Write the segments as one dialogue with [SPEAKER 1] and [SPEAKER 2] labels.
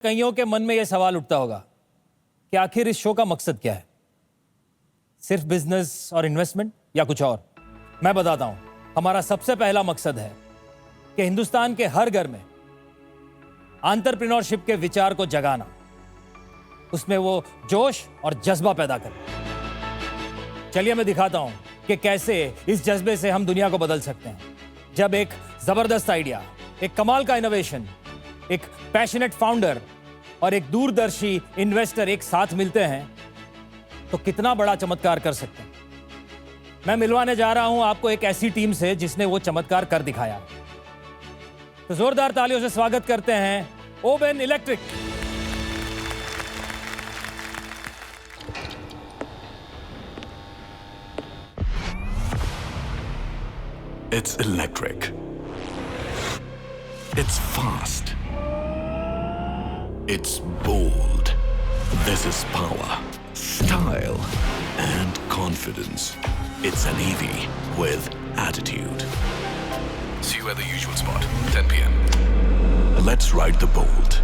[SPEAKER 1] कईयों के मन में यह सवाल उठता होगा कि आखिर इस शो का मकसद क्या है। सिर्फ बिजनेस और इन्वेस्टमेंट या कुछ और? मैं बताता हूं। हमारा सबसे पहला मकसद है कि हिंदुस्तान के हर घर में एंटरप्रेन्योरशिप के विचार को जगाना, उसमें वो जोश और जज्बा पैदा करना। चलिए मैं दिखाता हूं कि कैसे इस जज्बे से हम दुनिया को बदल सकते हैं। जब एक जबरदस्त आइडिया, एक कमाल का इनोवेशन, एक पैशनेट फाउंडर और एक दूरदर्शी इन्वेस्टर एक साथ मिलते हैं तो कितना बड़ा चमत्कार कर सकते हैं। मैं मिलवाने जा रहा हूं आपको एक ऐसी टीम से जिसने वो चमत्कार कर दिखाया। तो जोरदार तालियों से स्वागत करते हैं Oben electric.
[SPEAKER 2] It's electric. It's fast. It's bold. This is power, style, and confidence. It's an EV with attitude.
[SPEAKER 3] See you at the usual spot, 10 p.m.
[SPEAKER 2] Let's ride the Bolt.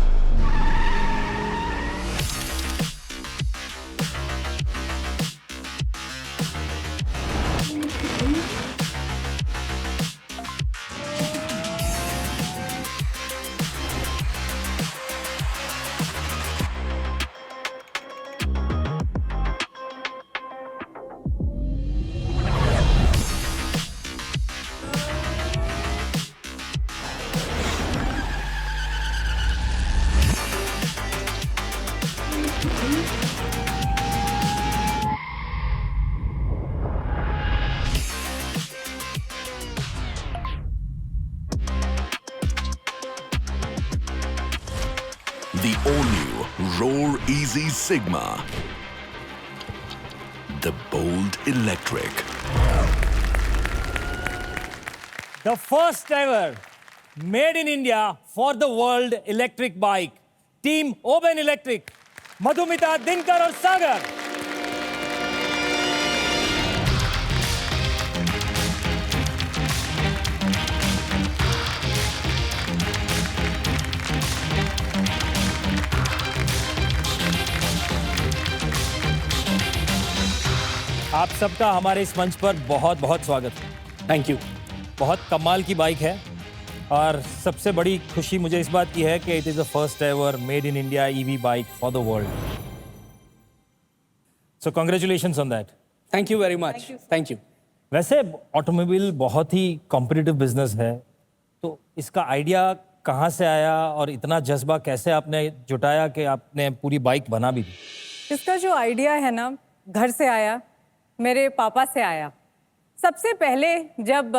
[SPEAKER 2] The all-new Roar Easy Sigma. The Bolt Electric.
[SPEAKER 1] The first ever made in India for the world electric bike. Team Oben Electric, Madhumita, Dinkar और सागर। आप सबका हमारे इस मंच पर बहुत बहुत स्वागत है।
[SPEAKER 4] Thank you.
[SPEAKER 1] बहुत कमाल की बाइक है और सबसे बड़ी खुशी मुझे इस बात की है कि it is the first ever made in India EV bike for the world. So congratulations on that.
[SPEAKER 4] Thank you very much. Thank you.
[SPEAKER 1] वैसे ऑटोमोबाइल बहुत ही कॉम्पिटिटिव बिजनेस है, तो इसका आइडिया कहाँ से आया और इतना जज्बा कैसे आपने जुटाया कि आपने पूरी बाइक बना भी दी?
[SPEAKER 5] इसका जो आइडिया है ना, घर से आया, मेरे पापा से आया। सबसे पहले जब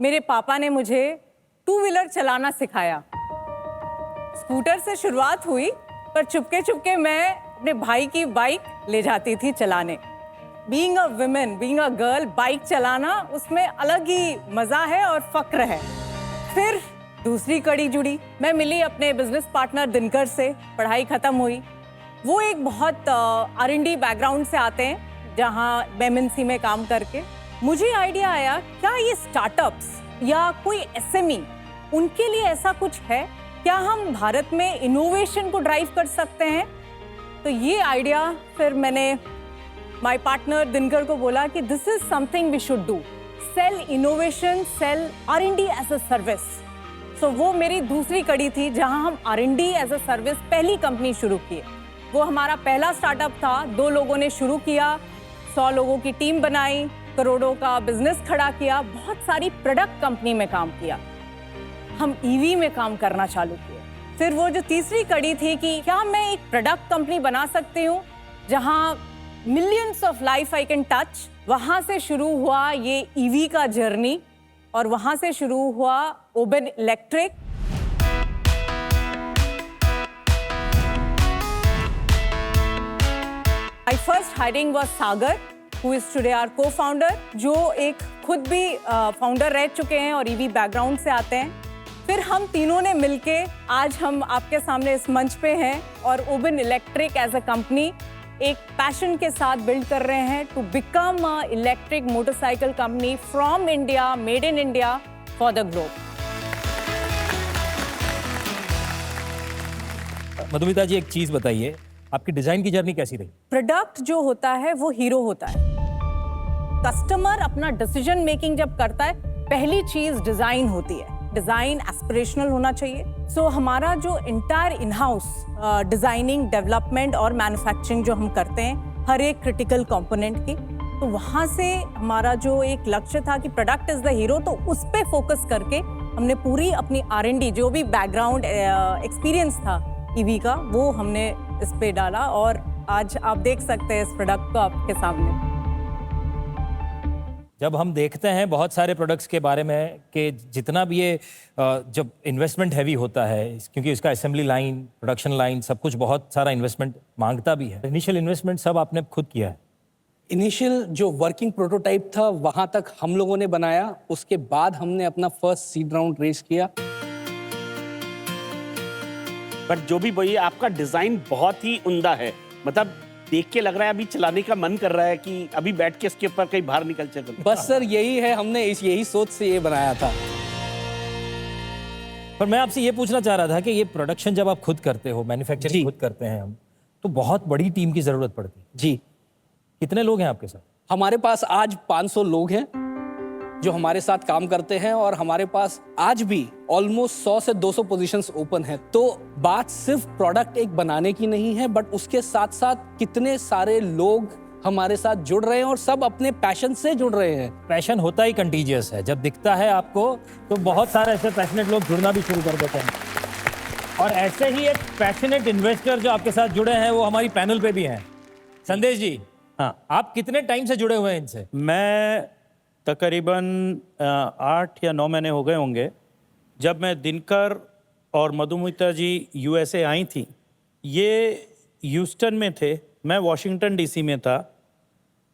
[SPEAKER 5] मेरे पापा ने मुझे टू व्हीलर चलाना सिखाया, स्कूटर से शुरुआत हुई, पर चुपके चुपके मैं अपने भाई की बाइक ले जाती थी चलाने। Being a women, being a girl, bike चलाना उसमें अलग ही मज़ा है और फक्र है। फिर दूसरी कड़ी जुड़ी, मैं मिली अपने बिजनेस पार्टनर दिनकर से, पढ़ाई ख़त्म हुई। वो एक बहुत R&D बैकग्राउंड से आते हैं, जहाँ MNC में काम करके मुझे आइडिया आया, क्या ये स्टार्टअप्स या कोई SME, उनके लिए ऐसा कुछ है क्या? हम भारत में इनोवेशन को ड्राइव कर सकते हैं। तो ये आइडिया फिर मैंने माय पार्टनर दिनकर को बोला कि this is something we should do, sell innovation, sell R&D as a service. So वो मेरी दूसरी कड़ी थी, जहाँ हम R&D एज अ सर्विस पहली कंपनी शुरू किए। वो हमारा पहला स्टार्टअप था, 2 लोगों ने शुरू किया, 100 लोगों की टीम बनाई, करोड़ों का बिजनेस खड़ा किया, बहुत सारी प्रोडक्ट कंपनी में काम किया, हम EV में काम करना चालू किए। फिर वो जो तीसरी कड़ी थी कि क्या मैं एक प्रोडक्ट कंपनी बना सकती हूँ जहाँ millions of life I can touch. वहाँ से शुरू हुआ ये EV का जर्नी और वहाँ से शुरू हुआ Oben electric. My first hiring was Sagar, who is today our co-founder, जो एक खुद भी फाउंडर रह चुके हैं और EV बैकग्राउंड से आते हैं। फिर हम तीनों ने मिलके आज हम आपके सामने इस मंच पे हैं और Oben electric as a company एक पैशन के साथ बिल्ड कर रहे हैं to become a electric motorcycle company from India, made in India for the globe.
[SPEAKER 1] Madhumita ji, एक चीज बताइए, आपकी डिजाइन की जर्नी कैसी रही?
[SPEAKER 5] प्रोडक्ट जो होता है वो हीरो होता है। कस्टमर अपना डिसीजन मेकिंग जब करता है, पहली चीज डिजाइन होती है। डिजाइन एस्पिरेशनल होना चाहिए। सो हमारा जो entire in house designing, development और मैन्युफैक्चरिंग जो हम करते हैं हर एक क्रिटिकल कंपोनेंट की, तो वहाँ से हमारा जो एक लक्ष्य था कि प्रोडक्ट इज द हीरो, तो उस पे फोकस करके हमने पूरी अपनी R&D जो भी बैकग्राउंड एक्सपीरियंस था ईवी का, वो हमने इस पे डाला और आज आप देख सकते हैं इस प्रोडक्ट को आपके सामने।
[SPEAKER 1] जब हम देखते हैं बहुत सारे प्रोडक्ट्स के बारे में कि जितना भी ये जब इन्वेस्टमेंट हैवी होता है, क्योंकि इसका असेंबली लाइन, प्रोडक्शन लाइन, सब कुछ बहुत सारा इन्वेस्टमेंट मांगता भी है। इनिशियल इन्वेस्टमेंट सब आपने खुद किया है?
[SPEAKER 4] इनिशियल जो वर्किंग प्रोटोटाइप था वहां तक हम लोगों ने बनाया, उसके बाद हमने अपना फर्स्ट सीड राउंड रेज किया।
[SPEAKER 6] बट जो भी वही, आपका डिजाइन बहुत ही उम्दा है। मतलब देख के लग रहा है अभी चलाने का मन कर रहा है कि अभी बैठ के इसके ऊपर कहीं बाहर निकल चले।
[SPEAKER 4] बस सर यही है, हमने यही सोच से ये बनाया था।
[SPEAKER 1] पर मैं आपसे ये पूछना चाह रहा था कि ये प्रोडक्शन जब आप खुद करते हो, मैन्युफैक्चरिंग खुद करते हैं हम, तो बहुत बड़ी टीम की जरूरत पड़ती है।
[SPEAKER 4] जी।
[SPEAKER 1] कितने लोग हैं आपके साथ?
[SPEAKER 4] हमारे पास आज 500 लोग हैं जो हमारे साथ काम करते हैं, और हमारे पास आज भी ऑलमोस्ट 100 से 200 पोजीशंस ओपन है। तो बात सिर्फ प्रोडक्ट एक बनाने की नहीं है, बट उसके साथ साथ कितने सारे लोग हमारे साथ जुड़ रहे हैं और सब अपने पैशन से जुड़ रहे हैं।
[SPEAKER 1] पैशन होता ही कंटीजियस है, जब दिखता है आपको तो बहुत सारे ऐसे पैशनेट लोग जुड़ना भी शुरू कर देते हैं। और ऐसे ही एक पैशनेट इन्वेस्टर जो आपके साथ जुड़े हैं वो हमारी पैनल पे भी हैं। संदेश जी, हाँ, आप कितने टाइम से जुड़े हुए हैं इनसे?
[SPEAKER 7] मैं तकरीबन 8 या 9 महीने हो गए होंगे। जब मैं दिनकर और मधुमिता जी USA आई थी, ये ह्यूस्टन में थे, मैं वॉशिंगटन DC में था।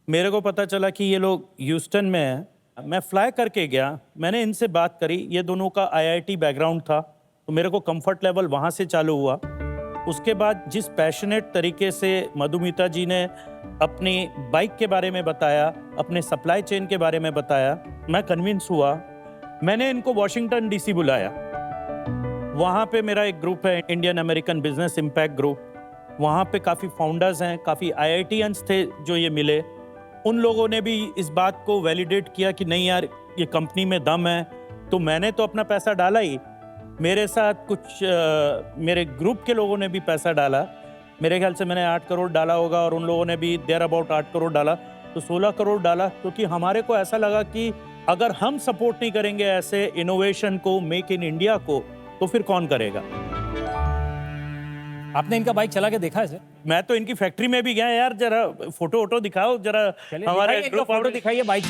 [SPEAKER 7] मेरे को पता चला कि ये लोग ह्यूस्टन में हैं। मैं फ्लाई करके गया, मैंने इनसे बात करी। ये दोनों का IIT बैकग्राउंड था, तो मेरे को कंफर्ट लेवल वहाँ से चालू हुआ। उसके बाद जिस पैशनेट तरीके से मधुमिता जी ने अपनी बाइक के बारे में बताया, अपने सप्लाई चेन के बारे में बताया, मैं कन्विंस हुआ। मैंने इनको वॉशिंगटन DC बुलाया। वहाँ पे मेरा एक ग्रुप है, Indian American business impact group. वहाँ पे काफ़ी फाउंडर्स हैं, काफ़ी IITians थे जो ये मिले। उन लोगों ने भी इस बात को वैलिडेट किया कि नहीं यार, ये कंपनी में दम है। तो मैंने तो अपना पैसा डाला ही, मेरे साथ कुछ मेरे ग्रुप के लोगों ने भी पैसा डाला। मेरे ख्याल से मैंने 8 करोड़ डाला होगा और उन लोगों ने भी देयर अबाउट 8 करोड़ डाला, तो 16 करोड़ डाला। क्योंकि हमारे को ऐसा लगा कि अगर हम सपोर्ट नहीं करेंगे ऐसे इनोवेशन को, मेक इन इंडिया को, तो फिर कौन करेगा।
[SPEAKER 1] आपने इनका बाइक चला के देखा है सर?
[SPEAKER 7] मैं तो इनकी फैक्ट्री में भी गया यार, जरा फोटो वोटो दिखाओ जरा। हमारे ग्रुप
[SPEAKER 1] फोटो दिखाइए बाइक।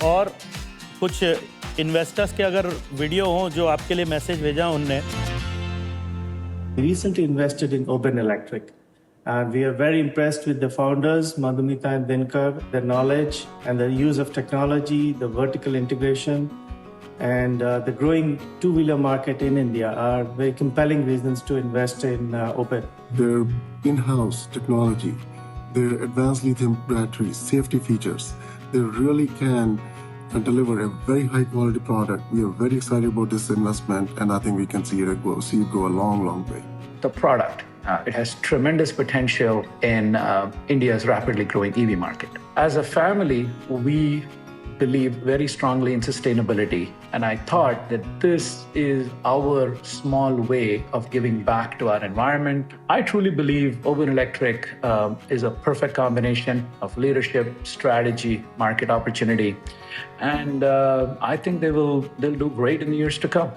[SPEAKER 7] और कुछ इन्वेस्टर्स के अगर वीडियो हो जो आपके लिए मैसेज भेजा उनने।
[SPEAKER 8] We recently invested in Open Electric, and we are very impressed with the founders, Madhumita and Dinkar, their knowledge and their use of technology, the vertical integration, and the growing two-wheeler market in India are very compelling reasons to invest in Open.
[SPEAKER 9] Their in-house technology, their advanced lithium batteries, safety features, they really can deliver a very high-quality product. We are very excited about this investment, and I think we can see it go a long, long way.
[SPEAKER 10] The product, it has tremendous potential in India's rapidly growing EV market. As a family, we believe very strongly in sustainability, and I thought that this is our small way of giving back to our environment. I truly believe Open Electric is a perfect combination of leadership, strategy, market opportunity, and I think they'll do great in the years to come.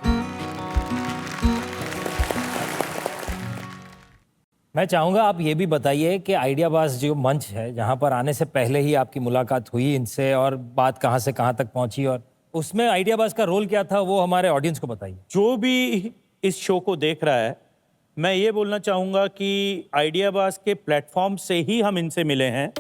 [SPEAKER 1] मैं चाहूँगा आप ये भी बताइए कि आइडियाबाज जो मंच है, जहाँ पर आने से पहले ही आपकी मुलाकात हुई इनसे और बात कहाँ से कहाँ तक पहुँची, और उसमें आइडियाबाज का रोल क्या था वो हमारे ऑडियंस को बताइए।
[SPEAKER 7] जो भी इस शो को देख रहा है, मैं ये बोलना चाहूँगा कि आइडियाबाज के प्लेटफॉर्म से ही हम इनसे मिले हैं,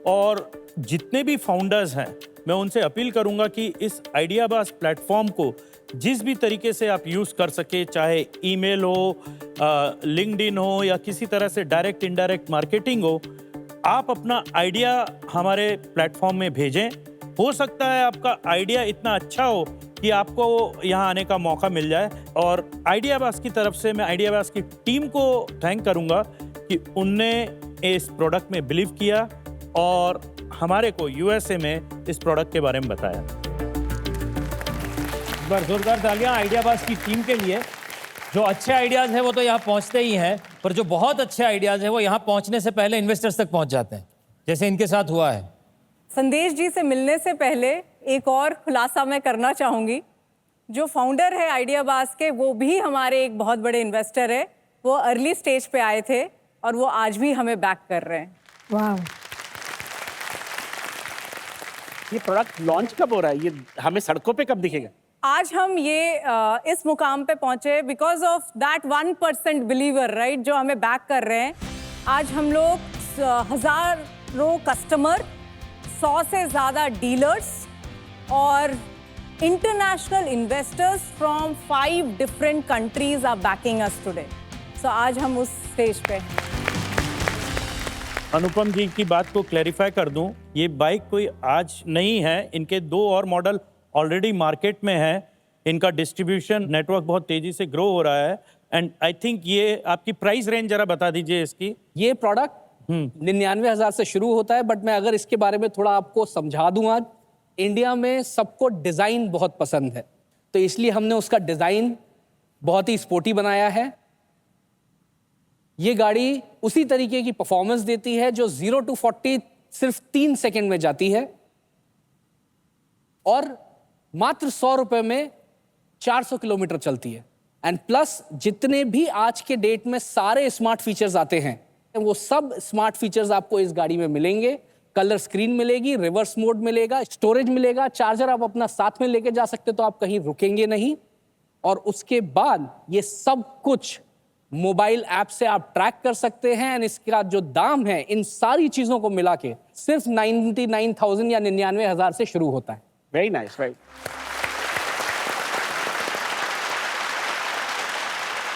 [SPEAKER 7] और जितने भी फाउंडर्स हैं मैं उनसे अपील करूँगा कि इस आइडियाबाज प्लेटफॉर्म को जिस भी तरीके से आप यूज़ कर सके, चाहे ईमेल हो, लिंक्डइन हो, या किसी तरह से डायरेक्ट इनडायरेक्ट मार्केटिंग हो, आप अपना आइडिया हमारे प्लेटफॉर्म में भेजें हो सकता है आपका आइडिया इतना अच्छा हो कि आपको यहाँ आने का मौका मिल जाए। और आइडियाबाज की तरफ से मैं आइडियाबाज की टीम को थैंक करूँगा कि उनने इस प्रोडक्ट में बिलीव किया और हमारे को यूएसए में इस प्रोडक्ट के बारे में बताया।
[SPEAKER 1] एक बार जोरदार तालियां आइडियाबाज की टीम के लिए। जो अच्छे आइडियाज हैं वो तो यहाँ पहुँचते ही हैं, पर जो बहुत अच्छे आइडियाज हैं वो यहाँ पहुँचने से पहले इन्वेस्टर्स तक पहुँच जाते हैं, जैसे इनके साथ हुआ है।
[SPEAKER 5] संदेश जी से मिलने से पहले एक और खुलासा मैं करना चाहूँगी। जो फाउंडर है आइडियाबाज के, वो भी हमारे एक बहुत बड़े इन्वेस्टर है। वो अर्ली स्टेज पे आए थे और वो आज भी हमें बैक कर रहे हैं।
[SPEAKER 6] वाह, ये प्रोडक्ट लॉन्च कब हो रहा है? ये हमें सड़कों पे कब दिखेगा?
[SPEAKER 5] आज हम ये इस मुकाम पे पहुंचे because of that 1% believer, right, जो हमें बैक कर रहे हैं। आज हम लोग हजारों कस्टमर, 100 से ज़्यादा डीलर्स और international investors from 5 different countries are backing us today. So आज हम उस स्टेज पे हैं।
[SPEAKER 7] अनुपम जी की बात को क्लैरिफाई कर दूं, ये बाइक कोई आज नहीं है, इनके 2 और मॉडल ऑलरेडी मार्केट में है। इनका डिस्ट्रीब्यूशन नेटवर्क बहुत तेजी से ग्रो हो रहा है। एंड आई थिंक ये आपकी प्राइस रेंज जरा बता दीजिए इसकी।
[SPEAKER 4] ये प्रोडक्ट 99,000 से शुरू होता है, बट मैं अगर इसके बारे में थोड़ा आपको समझा दूं, आज इंडिया में सबको डिज़ाइन बहुत पसंद है, तो इसलिए हमने उसका डिज़ाइन बहुत ही स्पोर्टी बनाया है। ये गाड़ी उसी तरीके की परफॉर्मेंस देती है जो 0 to 40 सिर्फ 3 सेकंड में जाती है और मात्र 100 रुपए में 400 किलोमीटर चलती है। एंड प्लस जितने भी आज के डेट में सारे स्मार्ट फीचर्स आते हैं, वो सब स्मार्ट फीचर्स आपको इस गाड़ी में मिलेंगे। कलर स्क्रीन मिलेगी, रिवर्स मोड मिलेगा, स्टोरेज मिलेगा, चार्जर आप अपना साथ में लेके जा सकते, तो आप कहीं रुकेंगे नहीं। और उसके बाद ये सब कुछ मोबाइल ऐप से आप ट्रैक कर सकते हैं। एंड इसका जो दाम है इन सारी चीजों को मिला के सिर्फ 99,000 या 99,000 से शुरू होता है।
[SPEAKER 6] Very nice, right.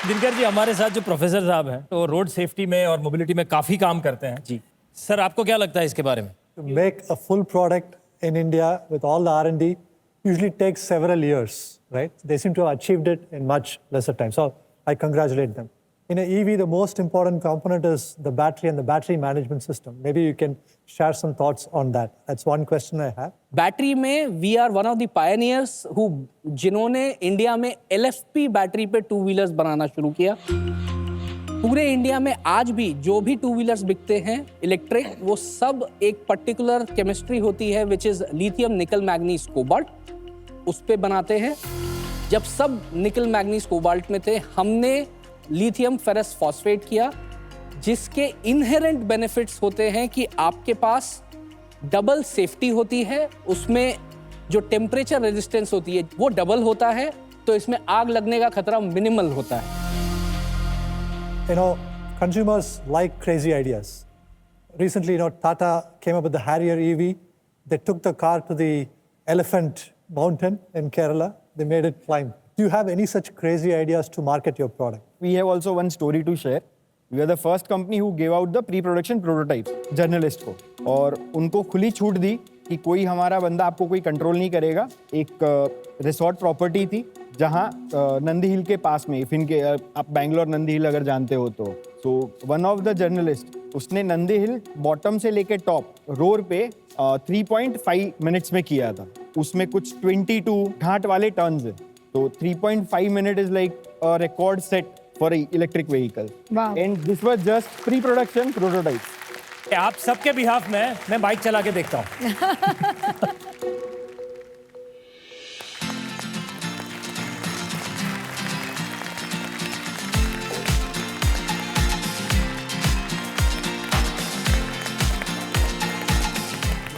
[SPEAKER 1] Dinkar ji, हमारे साथ जो प्रोफेसर साहब हैं तो रोड सेफ्टी में और मोबिलिटी में काफ़ी काम करते हैं।
[SPEAKER 6] जी
[SPEAKER 1] सर, आपको क्या लगता है इसके बारे में?
[SPEAKER 11] To make a full product in India with all the R&D usually takes several years, right? They seem to have achieved it in much lesser time. So I congratulate them. In an EV, the most important component is the battery and the battery management system. Maybe you can share some thoughts on that. That's one question I have.
[SPEAKER 4] Battery में we are one of the pioneers who जिन्होंने India में LFP battery पे 2 wheelers बनाना शुरू किया। पूरे India में आज भी जो भी 2 व्हीलर्स बिकते हैं इलेक्ट्रिक, वो सब एक पर्टिकुलर केमिस्ट्री होती है विच इज लिथियम निकल मैग्नीज कोबाल्ट, उस पे बनाते हैं। जब सब निकल मैग्नीज कोबाल्ट में थे, हमने लिथियम फेरस फॉस्फेट किया, जिसके इनहेरेंट बेनिफिट्स होते हैं कि आपके पास डबल सेफ्टी होती है, उसमें जो टेम्परेचर रेजिस्टेंस होती है वो डबल होता है, तो इसमें आग लगने का खतरा मिनिमल होता है।
[SPEAKER 11] You know, consumers like crazy ideas. Recently, Tata came up with the Harrier EV. They took the car to the Elephant Mountain in Kerala. They made it climb. Do you have any such crazy ideas to market your product?
[SPEAKER 12] We have also one story to share. We are the first company who gave out the pre-production prototypes journalist को, और उनको खुली छूट दी कि कोई हमारा बंदा आपको कोई कंट्रोल नहीं करेगा। एक रिसोर्ट प्रॉपर्टी थी जहाँ नंदी हिल के पास में, इनके आप बैंगलोर नंदी हिल अगर जानते हो तो, वन ऑफ द जर्नलिस्ट, उसने नंदी हिल बॉटम से लेके टॉप रोड पे 3.5 मिनट्स में किया था। उसमें कुछ 22 घाट वाले टर्न्स है, तो 3.5 minute is like a record set for electric vehicle. And this was just pre production prototype.
[SPEAKER 1] आप सबके बिहाफ में मैं बाइक चला के देखता हूँ।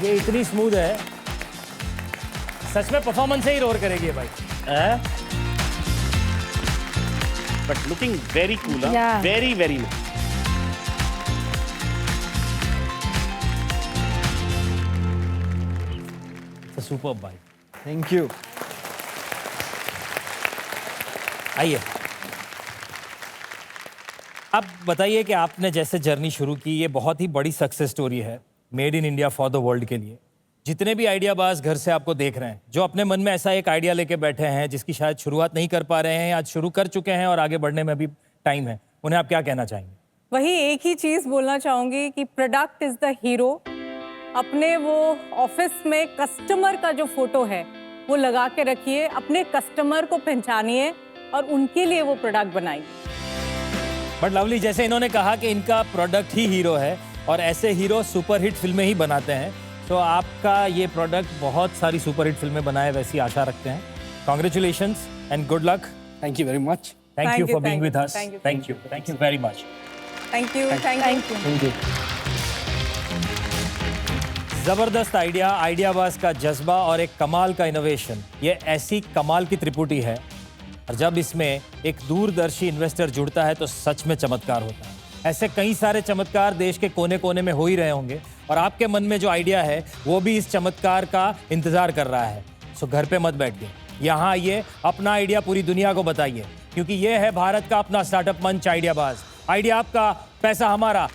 [SPEAKER 1] ये इतनी स्मूथ है, सच में परफॉर्मेंस से ही रोर करेगी ये bike.
[SPEAKER 6] But looking very cool, very very nice.
[SPEAKER 1] Super bike.
[SPEAKER 12] Thank you.
[SPEAKER 1] आइए, अब बताइए कि आपने जैसे जर्नी शुरू की, ये बहुत ही बड़ी सक्सेस स्टोरी है, made in India for the world के लिए। जितने भी आइडियाबाज घर से आपको देख रहे हैं, जो अपने मन में ऐसा एक आइडिया लेके बैठे हैं जिसकी शायद शुरुआत नहीं कर पा रहे हैं, आज शुरू कर चुके हैं और आगे बढ़ने में भी टाइम है, उन्हें आप क्या कहना चाहेंगे?
[SPEAKER 5] वही एक ही चीज बोलना चाहूंगी कि प्रोडक्ट इज द हीरो। अपने वो ऑफिस में कस्टमर का जो फोटो है वो लगा के रखिए, अपने कस्टमर को पहचानिए और उनके लिए वो प्रोडक्ट बनाइए।
[SPEAKER 1] बट लवली, जैसे इन्होंने कहा कि इनका प्रोडक्ट ही हीरो है और ऐसे हीरो सुपरहिट फिल्में ही बनाते हैं, तो आपका ये प्रोडक्ट बहुत सारी सुपरहिट फिल्में बनाए वैसी आशा रखते हैं। Congratulations and good luck.
[SPEAKER 4] Thank you very much.
[SPEAKER 1] Thank you for being with us. Thank you very much.
[SPEAKER 5] Thank you.
[SPEAKER 1] जबरदस्त आइडिया, आइडियाबाज का जज्बा और एक कमाल का इनोवेशन, ये ऐसी कमाल की त्रिपुटी है और जब इसमें एक दूरदर्शी इन्वेस्टर जुड़ता है तो सच में चमत्कार होता है। ऐसे कई सारे चमत्कार देश के कोने कोने में हो ही रहे होंगे और आपके मन में जो आइडिया है वो भी इस चमत्कार का इंतजार कर रहा है। सो घर पे मत बैठिए, यहाँ आइए, अपना आइडिया पूरी दुनिया को बताइए, क्योंकि ये है भारत का अपना स्टार्टअप मंच आइडियाबाज। आइडिया आपका, पैसा हमारा।